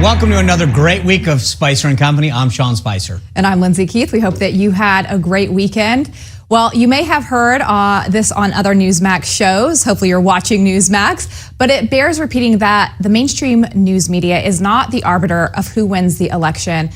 Welcome to another great week of Spicer & Company. I'm Sean Spicer. And I'm Lindsay Keith. We hope that you had a great weekend. Well, you may have heard this on other Newsmax shows. Hopefully you're watching Newsmax. But it bears repeating that the mainstream news media is not the arbiter of who wins the election.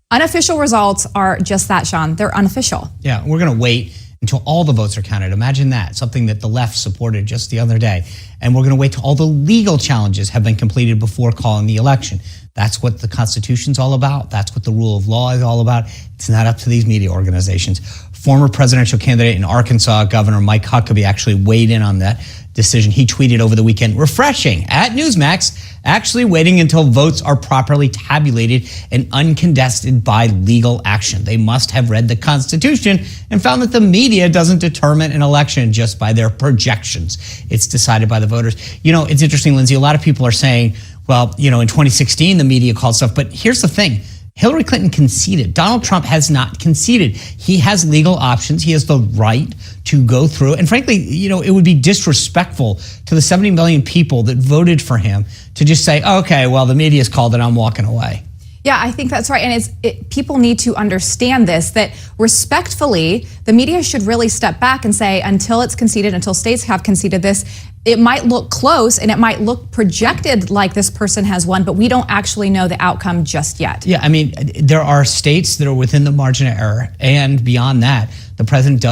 Unofficial results are just that, Sean. They're unofficial. Yeah, we're going to wait until all the votes are counted. Imagine that, something that the left supported just the other day. And we're going to wait till all the legal challenges have been completed before calling the election. That's what the Constitution's all about. That's what the rule of law is all about. It's not up to these media organizations. Former presidential candidate in Arkansas, Governor Mike Huckabee, actually weighed in on that decision. He tweeted over the weekend, refreshing, at Newsmax, actually waiting until votes are properly tabulated and uncontested by legal action. They must have read the Constitution and found that the media doesn't determine an election just by their projections. It's decided by the voters. You know, it's interesting, Lindsay, a lot of people are saying, well, you know, in 2016, the media called stuff, but here's the thing. Hillary Clinton conceded. Donald Trump has not conceded. He has legal options. He has the right to go through. And frankly, you know, it would be disrespectful to the 70 million people that voted for him to just say, okay, well, the media's called it, I'm walking away. Yeah, I think that's right. And people need to understand this, that respectfully, the media should really step back and say, until it's conceded, until states have conceded this, it might look close and it might look projected like this person has won, but we don't actually know the outcome just yet. Yeah, I mean, there are states that are within the margin of error. And beyond that, the president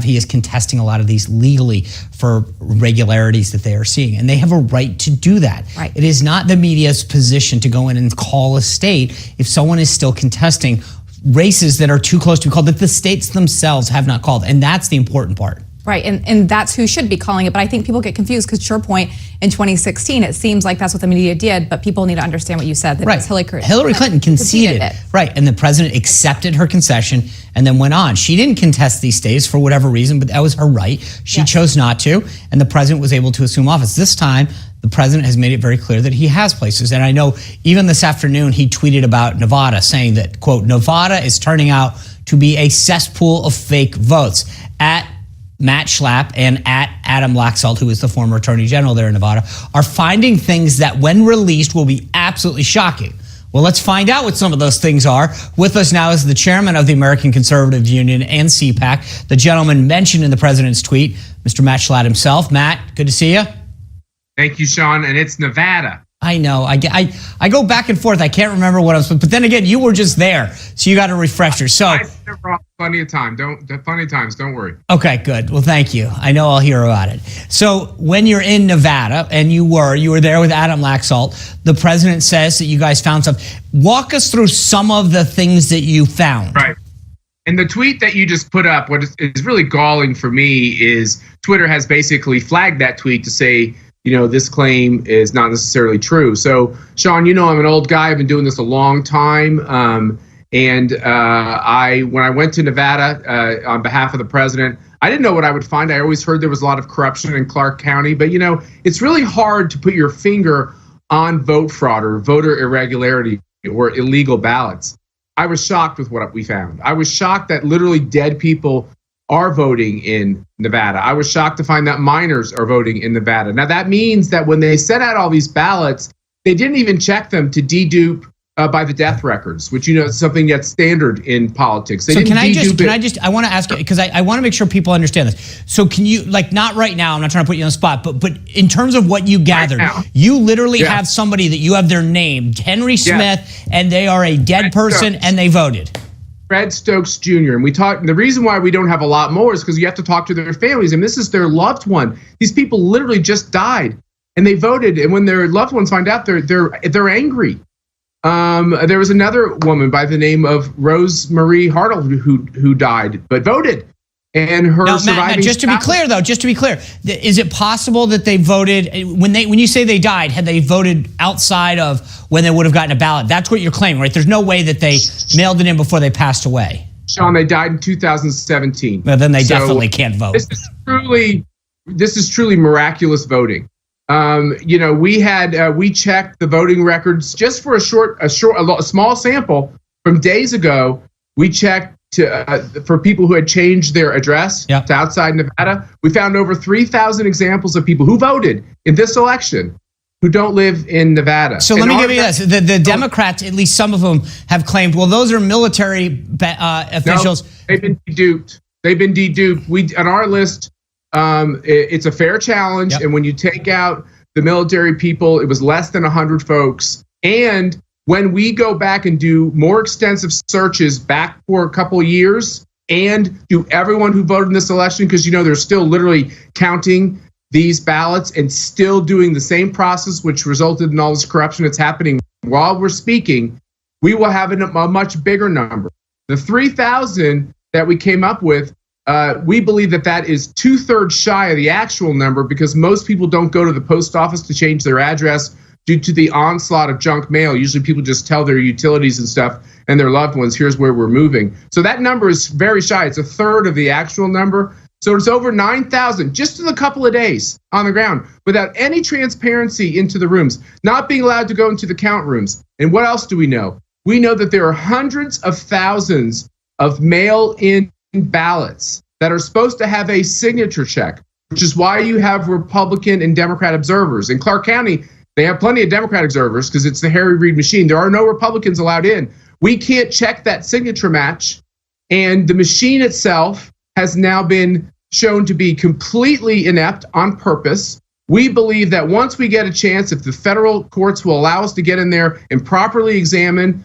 he is contesting a lot of these legally for irregularities that they are seeing. And they have a right to do that. Right. It is not the media's position to go in and call a state if someone is still contesting races that are too close to be called, that the states themselves have not called. And that's the important part. Right, and that's who should be calling it. But I think people get confused because, to your point, in 2016, it seems like that's what the media did, but people need to understand what you said, that right. It's Hillary Clinton conceded it. Right, and the president accepted her concession and then went on. She didn't contest these states for whatever reason, but that was her right. She chose not to, and the president was able to assume office. This time, the president has made it very clear that he has places. And I know even this afternoon, he tweeted about Nevada, saying that, quote, Nevada is turning out to be a cesspool of fake votes. At Matt Schlapp and at Adam Laxalt, who is the former attorney general there in Nevada, are finding things that when released will be absolutely shocking. Well, let's find out what some of those things are. With us now is the chairman of the American Conservative Union and CPAC, the gentleman mentioned in the president's tweet, Mr. Matt Schlapp himself. Matt, good to see you. Thank you, Sean. And it's Nevada. I know. I go back and forth. I can't remember what I was, but then again, you were just there, so you got a refresher. So plenty of time. Plenty of times. Don't worry. Okay, good. Well, thank you. I know I'll hear about it. So when you're in Nevada, and you were there with Adam Laxalt, the president says that you guys found stuff. Walk us through some of the things that you found. Right. And the tweet that you just put up, what is really galling for me is Twitter has basically flagged that tweet to say, you know, this claim is not necessarily true. So, Sean, you know, I'm an old guy. I've been doing this a long time. When I went to Nevada on behalf of the president, I didn't know what I would find. I always heard there was a lot of corruption in Clark County. But, you know, it's really hard to put your finger on vote fraud or voter irregularity or illegal ballots. I was shocked with what we found. I was shocked that literally dead people are voting in Nevada. I was shocked to find that minors are voting in Nevada. Now, that means that when they sent out all these ballots, they didn't even check them to dedupe by the death records, which, you know, is something that's standard in politics. I want to ask you, because I want to make sure people understand this. So can you, like, not right now, I'm not trying to put you on the spot, but in terms of what you gathered, you literally have somebody that you have their name, Henry Smith, and they are a dead person and they voted. Fred Stokes Jr. And we talked. The reason why we don't have a lot more is because you have to talk to their families, and this is their loved one. These people literally just died, and they voted. And when their loved ones find out, they're angry. There was another woman by the name of Rose Marie Hartle who died but voted. And her surviving. Matt, just to be clear, is it possible that they voted when you say they died? Had they voted outside of when they would have gotten a ballot? That's what you're claiming, right? There's no way that they mailed it in before they passed away. Sean, they died in 2017. Well, then they definitely can't vote. This is truly miraculous voting. You know, we checked the voting records just for a small sample from days ago. We checked for people who had changed their address to outside Nevada. We found over 3,000 examples of people who voted in this election who don't live in Nevada. So let me give you this. The Democrats, at least some of them, have claimed, well, those are military officials. No, they've been deduped. They've been deduped. We, on our list, it's a fair challenge. Yep. And when you take out the military people, it was less than 100 folks. And when we go back and do more extensive searches back for a couple of years and do everyone who voted in this election, because, you know, they're still literally counting these ballots and still doing the same process, which resulted in all this corruption that's happening while we're speaking, we will have a much bigger number. The 3,000 that we came up with, we believe that is 2/3 shy of the actual number, because most people don't go to the post office to change their address due to the onslaught of junk mail. Usually people just tell their utilities and stuff and their loved ones, here's where we're moving. So that number is very shy. It's 1/3 of the actual number. So it's over 9,000 just in a couple of days on the ground without any transparency into the rooms, not being allowed to go into the count rooms. And what else do we know? We know that there are hundreds of thousands of mail-in ballots that are supposed to have a signature check, which is why you have Republican and Democrat observers. In Clark County, they have plenty of Democrat observers because it's the Harry Reid machine. There are no Republicans allowed in. We can't check that signature match. And the machine itself has now been shown to be completely inept on purpose. We believe that once we get a chance, if the federal courts will allow us to get in there and properly examine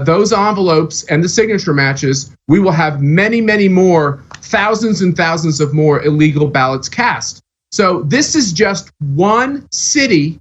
those envelopes and the signature matches, we will have many, many more, thousands and thousands of more illegal ballots cast. So this is just one city,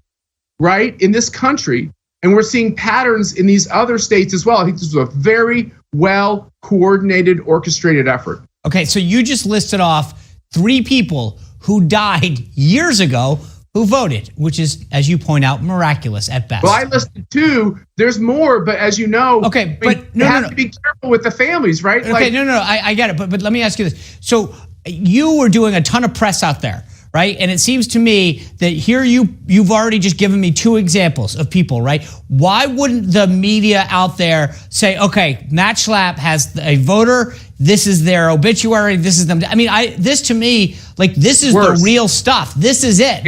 right, in this country, and we're seeing patterns in these other states as well. I think this was a very well coordinated, orchestrated effort. Okay, so you just listed off 3 people who died years ago who voted, which is, as you point out, miraculous at best. Well, I listed 2. There's more, but as you know, okay, but you have to be careful with the families, right? Okay, I get it, but let me ask you this. So you were doing a ton of press out there, right? And it seems to me that here you've already just given me 2 examples of people, right? Why wouldn't the media out there say, okay, Matt Schlapp has a voter, this is their obituary, this is them. I mean, this to me, like, this is the real stuff. This is it.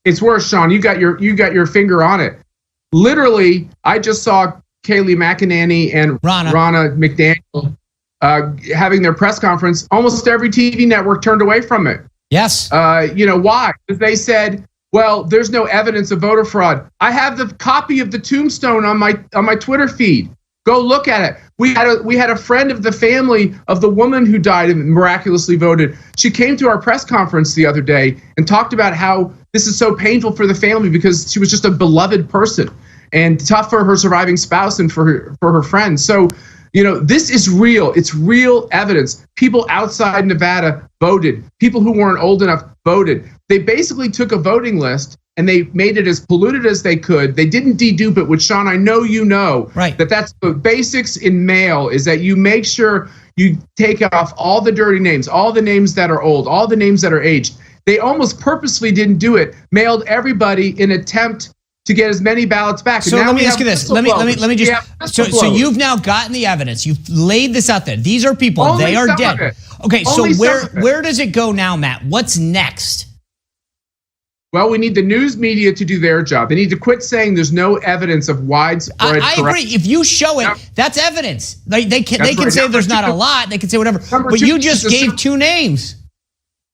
It's worse, Sean. You got your finger on it. Literally, I just saw Kayleigh McEnany and Ronna McDaniel having their press conference. Almost every TV network turned away from it. Yes. You know why? Because they said, well, there's no evidence of voter fraud. I have the copy of the tombstone on my Twitter feed. Go look at it. We had a friend of the family of the woman who died and miraculously voted. She came to our press conference the other day and talked about how this is so painful for the family because she was just a beloved person, and tough for her surviving spouse and for her friends. So, you know, this is real. It's real evidence. People outside Nevada voted. People who weren't old enough voted. They basically took a voting list and they made it as polluted as they could. They didn't dedupe it, which, Sean, I know you know, right, that's the basics in mail, is that you make sure you take off all the dirty names, all the names that are old, all the names that are aged. They almost purposely didn't do it, mailed everybody in attempt to get as many ballots back. So let me ask you this. Let me just. So you've now gotten the evidence. You've laid this out there. These are people. Only they are dead. Okay. So where does it go now, Matt? What's next? Well, we need the news media to do their job. They need to quit saying there's no evidence of widespread I agree. If you show it, that's evidence. They can say there's not a lot. They can say whatever. But you just gave 2 names.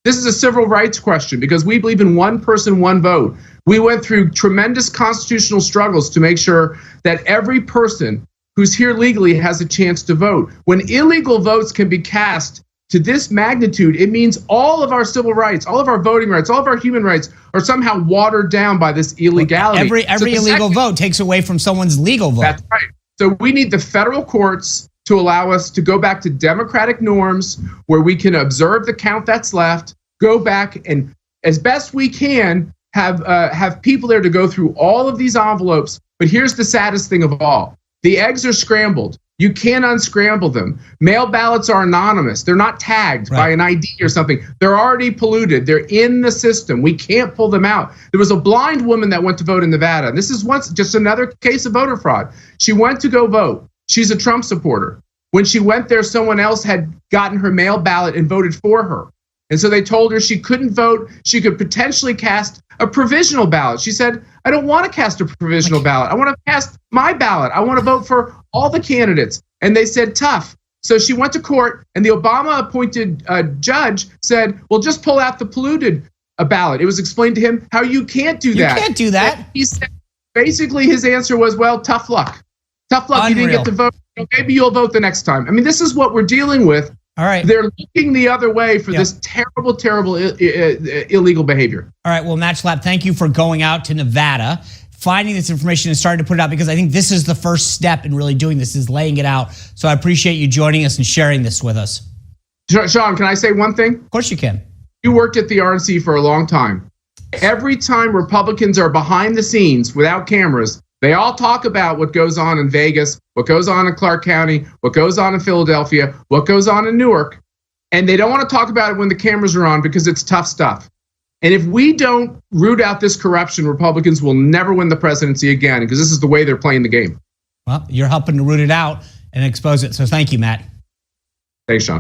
This is a civil rights question because we believe in one person, one vote. We went through tremendous constitutional struggles to make sure that every person who's here legally has a chance to vote. When illegal votes can be cast to this magnitude, it means all of our civil rights, all of our voting rights, all of our human rights are somehow watered down by this illegality. Every illegal vote takes away from someone's legal vote. That's right. So we need the federal courts to allow us to go back to democratic norms where we can observe the count that's left, go back and, as best we can, have people there to go through all of these envelopes. But here's the saddest thing of all. The eggs are scrambled. You can't unscramble them. Mail ballots are anonymous. They're not tagged by an ID or something. They're already polluted. They're in the system. We can't pull them out. There was a blind woman that went to vote in Nevada. This is just another case of voter fraud. She went to go vote. She's a Trump supporter. When she went there, someone else had gotten her mail ballot and voted for her. And so they told her she couldn't vote. She could potentially cast a provisional ballot. She said, I don't want to cast a provisional ballot. I want to cast my ballot. I want to vote for all the candidates. And they said, tough. So she went to court, and the Obama-appointed judge said, well, just pull out the polluted ballot. It was explained to him how you can't do that. You can't do that. And he said, basically, his answer was, well, tough luck. Tough luck. Unreal. You didn't get to vote. Maybe you'll vote the next time. I mean, this is what we're dealing with. All right. They're looking the other way for this terrible, terrible illegal behavior. All right. Well, Matt Schlapp, thank you for going out to Nevada, finding this information and starting to put it out, because I think this is the first step in really doing this, is laying it out. So I appreciate you joining us and sharing this with us. Sean, can I say one thing? Of course you can. You worked at the RNC for a long time. Every time Republicans are behind the scenes without cameras, they all talk about what goes on in Vegas, what goes on in Clark County, what goes on in Philadelphia, what goes on in Newark. And they don't want to talk about it when the cameras are on because it's tough stuff. And if we don't root out this corruption, Republicans will never win the presidency again, because this is the way they're playing the game. Well, you're helping to root it out and expose it. So thank you, Matt. Thanks, Sean.